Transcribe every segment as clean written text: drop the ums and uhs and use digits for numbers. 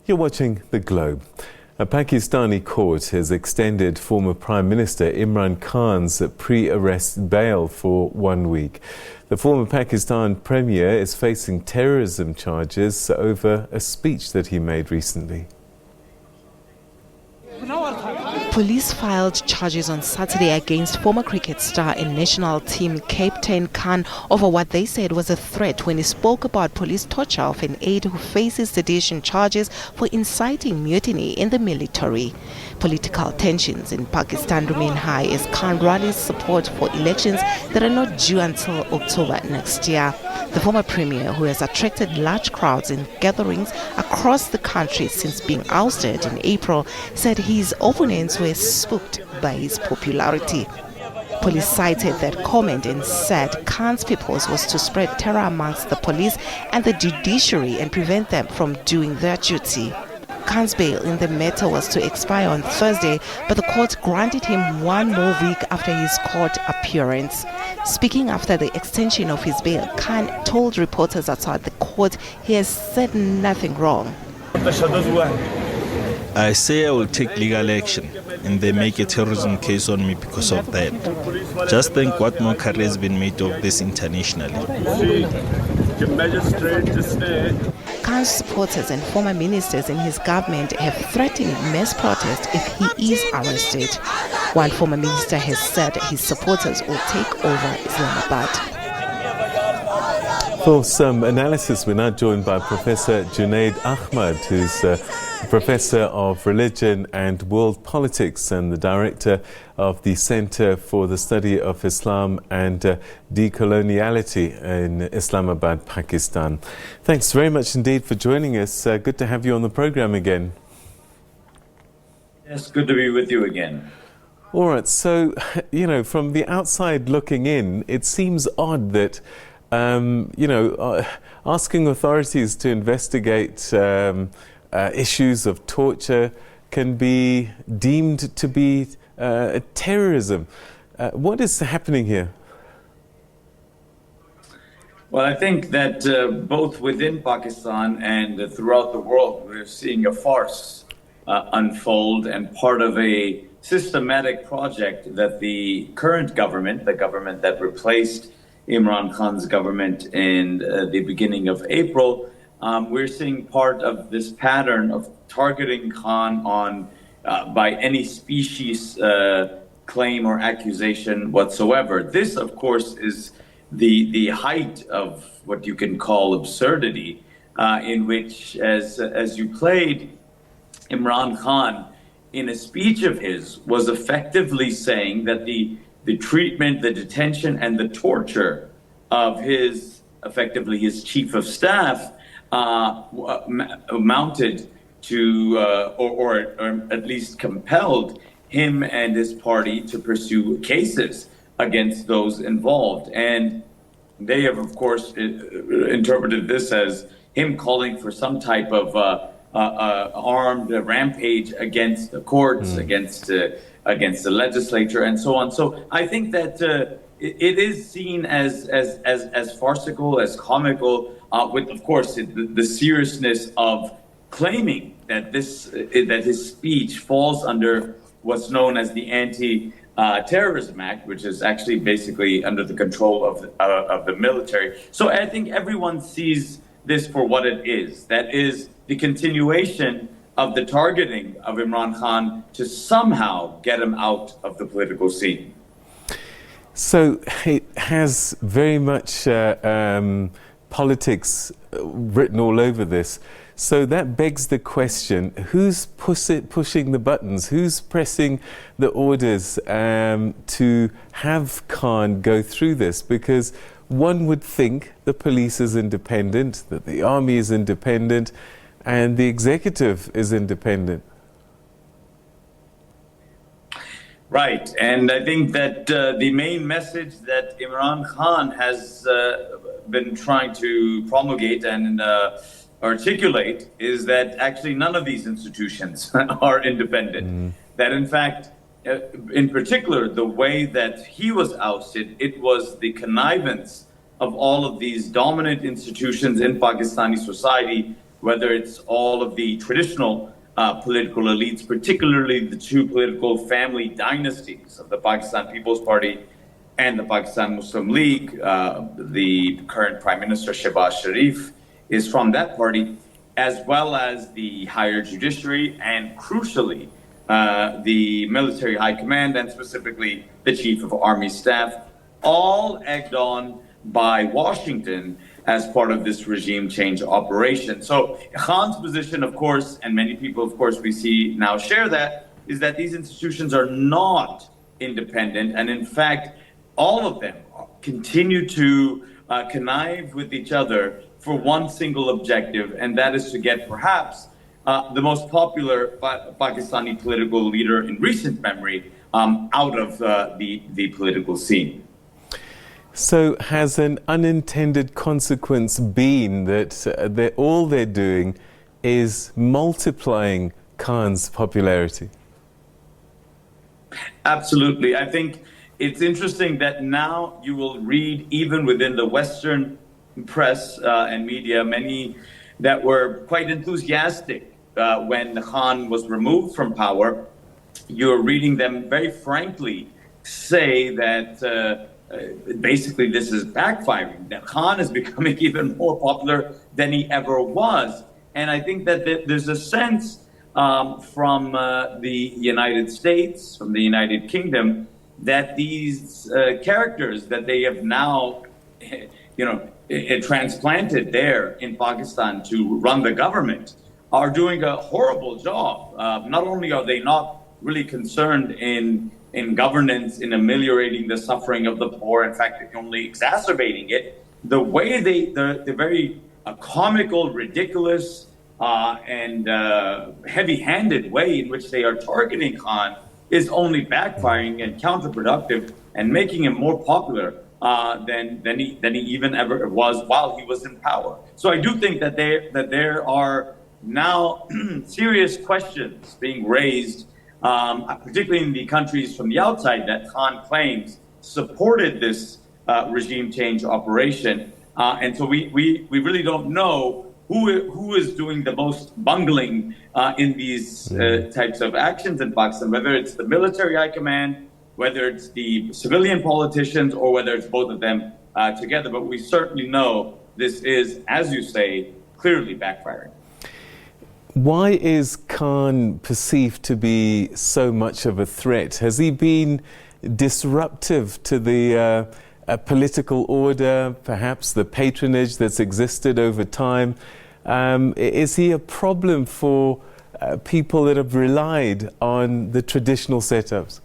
You're watching The Globe. A Pakistani court has extended former Prime Minister Imran Khan's pre-arrest bail for 1 week. The former Pakistan Premier is facing terrorism charges over a speech that he made recently. Police filed charges on Saturday against former cricket star and national team captain Khan over what they said was a threat when he spoke about police torture of an aide who faces sedition charges for inciting mutiny in the military. Political tensions in Pakistan remain high as Khan rallies support for elections that are not due until October next year. The former premier, who has attracted large crowds in gatherings across the country since being ousted in April, said his opponents were spooked by his popularity. Police cited that comment and said Khan's purpose was to spread terror amongst the police and the judiciary and prevent them from doing their duty. Khan's bail in the matter was to expire on Thursday, but the court granted him 1 more week after his court appearance. Speaking after the extension of his bail, Khan told reporters outside the court he has said nothing wrong. I say I will take legal action, and they make a terrorism case on me because of that. Just think what mockery has been made of this internationally. Khan's supporters and former ministers in his government have threatened mass protest if he is arrested. One former minister has said his supporters will take over Islamabad. For some analysis, we're now joined by Professor Junaid Ahmad, who's a Professor of Religion and World Politics and the Director of the Center for the Study of Islam and Decoloniality in Islamabad, Pakistan. Thanks very much indeed for joining us. Good to have you on the program again. Yes, good to be with you again. All right, so, from the outside looking in, it seems odd that asking authorities to investigate issues of torture can be deemed to be terrorism. What is happening here? Well, I think that both within Pakistan and throughout the world, we're seeing a farce unfold and part of a systematic project that the current government, the government that replaced Imran Khan's government in the beginning of April, we're seeing part of this pattern of targeting Khan on by any species claim or accusation whatsoever. This, of course, is the height of what you can call absurdity, in which, as you played, Imran Khan, in a speech of his, was effectively saying that the treatment, the detention, and the torture of effectively his chief of staff amounted to, or at least compelled him and his party to pursue cases against those involved. And they have, of course, interpreted this as him calling for some type of armed rampage against the courts, against the legislature, and so on. So I think that it is seen as farcical, as comical, with, of course, the seriousness of claiming that his speech falls under what's known as the Anti-Terrorism Act, which is actually basically under the control of the military. So I think everyone sees this for what it is. That is the continuation of the targeting of Imran Khan to somehow get him out of the political scene. So it has very much politics written all over this. So that begs the question, who's pushing the buttons? Who's pressing the orders to have Khan go through this? Because one would think the police is independent, that the army is independent, and the executive is independent. Right, and I think that the main message that Imran Khan has been trying to promulgate and articulate is that actually none of these institutions are independent. That in fact, in particular, the way that he was ousted, it was the connivance of all of these dominant institutions in Pakistani society whether it's all of the traditional political elites, particularly the two political family dynasties of the Pakistan People's Party and the Pakistan Muslim League. The current Prime Minister Shehbaz Sharif is from that party, as well as the higher judiciary and, crucially, the military high command, and specifically the Chief of Army Staff, all egged on by Washington as part of this regime change operation. So Khan's position, of course, and many people, of course, we see now share that, is that these institutions are not independent. And in fact, all of them continue to connive with each other for one single objective, and that is to get perhaps the most popular Pakistani political leader in recent memory out of the political scene. So has an unintended consequence been that all they're doing is multiplying Khan's popularity? Absolutely. I think it's interesting that now you will read, even within the Western press and media, many that were quite enthusiastic when Khan was removed from power. You're reading them very frankly say that basically this is backfiring, that Khan is becoming even more popular than he ever was. And I think that there's a sense from the United States, from the United Kingdom, that these characters that they have now, transplanted there in Pakistan to run the government are doing a horrible job. Not only are they not really concerned in governance, in ameliorating the suffering of the poor, in fact, only exacerbating it, the way the very comical, ridiculous, and heavy-handed way in which they are targeting Khan is only backfiring and counterproductive and making him more popular than he even ever was while he was in power. So I do think that there are now serious questions being raised, particularly in the countries from the outside that Khan claims supported this regime change operation. And so we really don't know who is doing the most bungling in these types of actions in Pakistan, whether it's the military high command, whether it's the civilian politicians, or whether it's both of them together. But we certainly know this is, as you say, clearly backfiring. Why is Khan perceived to be so much of a threat? Has he been disruptive to the political order, perhaps the patronage that's existed over time? Is he a problem for people that have relied on the traditional setups?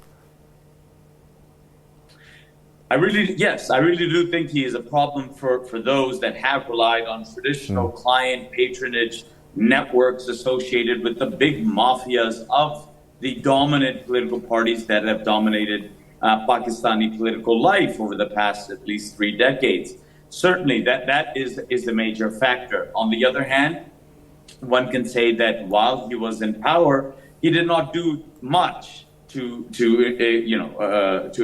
I really do think he is a problem for those that have relied on traditional client patronage networks associated with the big mafias of the dominant political parties that have dominated Pakistani political life over the past at least 3 decades. Certainly, that is a major factor. On the other hand, one can say that while he was in power, he did not do much to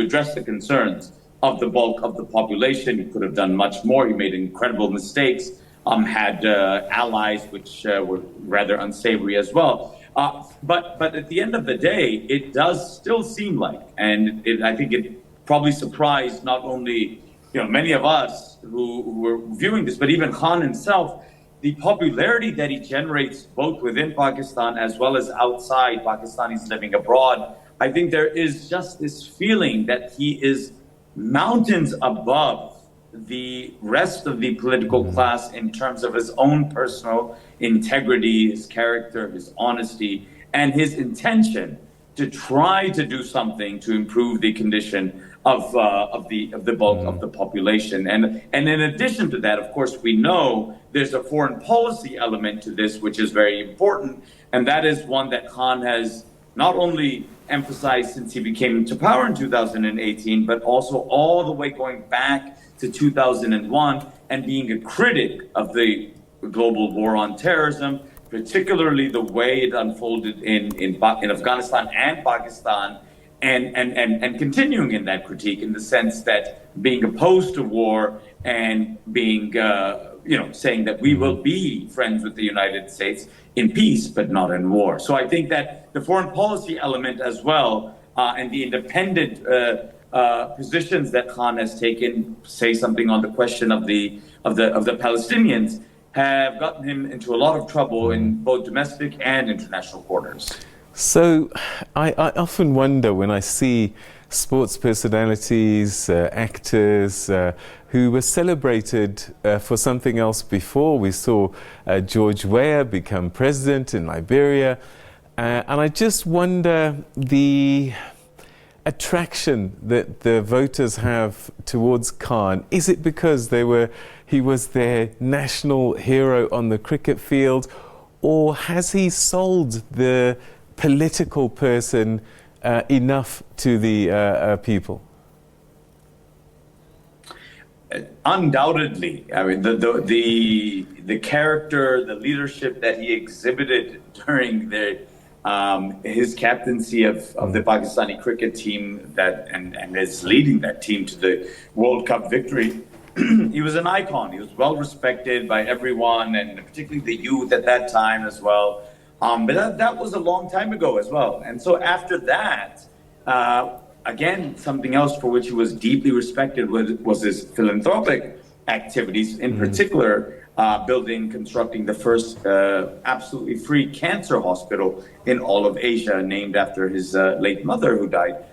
address the concerns of the bulk of the population. He could have done much more. He made incredible mistakes. Had allies which were rather unsavory as well. But at the end of the day, it does still seem like, and I think it probably surprised not only many of us who were viewing this, but even Khan himself, the popularity that he generates both within Pakistan as well as outside Pakistanis living abroad. I think there is just this feeling that he is mountains above the rest of the political class in terms of his own personal integrity, his character, his honesty, and his intention to try to do something to improve the condition of the bulk of the population. And in addition to that, of course, we know there's a foreign policy element to this, which is very important. And that is one that Khan has not only emphasized since he came into power in 2018, but also all the way going back to 2001 and being a critic of the global war on terrorism, particularly the way it unfolded in Afghanistan and Pakistan, and continuing in that critique, in the sense that being opposed to war and being, saying that we will be friends with the United States in peace, but not in war. So I think that the foreign policy element as well, and the independent positions that Khan has taken, say something on the question of the Palestinians, have gotten him into a lot of trouble in both domestic and international quarters. So I often wonder when I see sports personalities, actors who were celebrated for something else before. We saw George Weah become president in Liberia, and I just wonder the attraction that the voters have towards Khan. Is it because he was their national hero on the cricket field, or has he sold the political person enough to the people? Undoubtedly, I mean the character, the leadership that he exhibited during his captaincy of the Pakistani cricket team and is leading that team to the World Cup victory. He was an icon. He was well respected by everyone, and particularly the youth at that time as well. But that was a long time ago as well. And so after that, again, something else for which he was deeply respected was his philanthropic activities, in particular, constructing the first absolutely free cancer hospital in all of Asia, named after his late mother, who died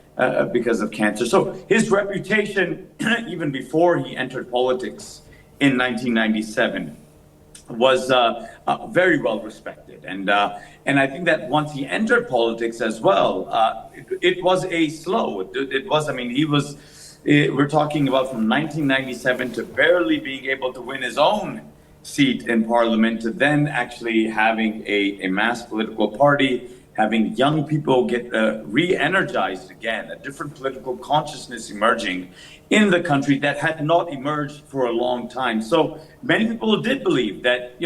because of cancer. So his reputation, even before he entered politics in 1997, was very well respected. And I think that once he entered politics as well, it was a slow. We're talking about from 1997 to barely being able to win his own seat in parliament, to then actually having a mass political party, having young people get re-energized again, a different political consciousness emerging in the country that had not emerged for a long time. So many people did believe that,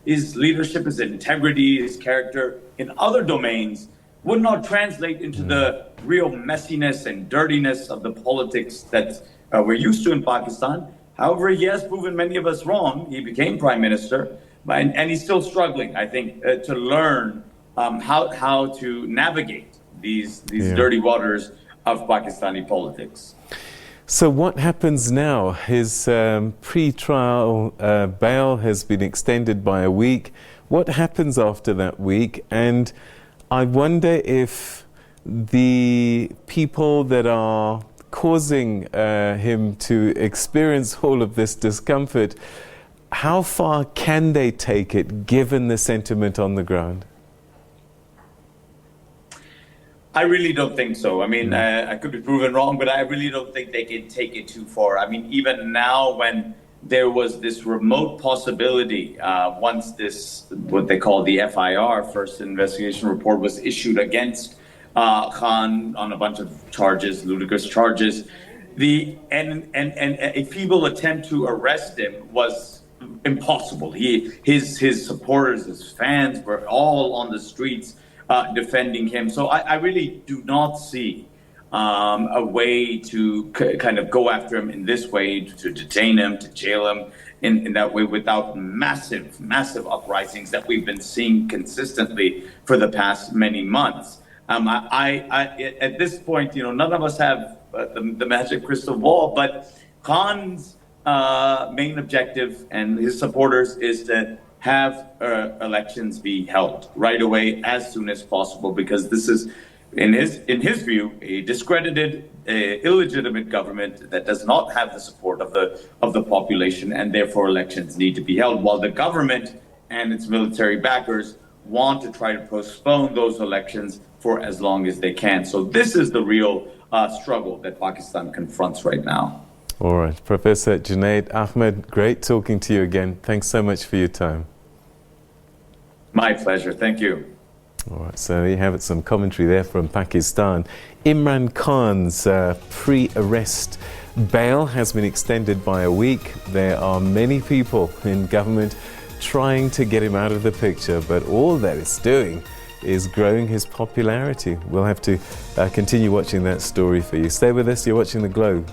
his leadership, his integrity, his character in other domains would not translate into the real messiness and dirtiness of the politics that we're used to in Pakistan. However, he has proven many of us wrong. He became prime minister, and he's still struggling, I think, to learn how to navigate these dirty waters of Pakistani politics. So what happens now? His pre-trial bail has been extended by a week. What happens after that week? And I wonder if the people that are causing him to experience all of this discomfort, how far can they take it given the sentiment on the ground? I really don't think so. I mean, I could be proven wrong, but I really don't think they can take it too far. I mean, even now, when there was this remote possibility, once this, what they call the FIR, First Investigation Report, was issued against Khan on a bunch of charges, ludicrous charges, and a feeble attempt to arrest him was impossible. His supporters, his fans were all on the streets defending him. So I really do not see a way to kind of go after him in this way, to detain him, to jail him in that way, without massive uprisings that we've been seeing consistently for the past many months. At this point, none of us have the magic crystal ball, but Khan's main objective and his supporters is to have elections be held right away as soon as possible, because this is, in his view, a discredited, illegitimate government that does not have the support of the population, and therefore elections need to be held, while the government and its military backers want to try to postpone those elections for as long as they can. So this is the real struggle that Pakistan confronts right now. All right, Professor Junaid Ahmad, great talking to you again. Thanks so much for your time. My pleasure. Thank you. All right, so there you have it, some commentary there from Pakistan. Imran Khan's pre-arrest bail has been extended by a week. There are many people in government trying to get him out of the picture, but all that it's doing is growing his popularity. We'll have to continue watching that story for you. Stay with us, you're watching The Globe.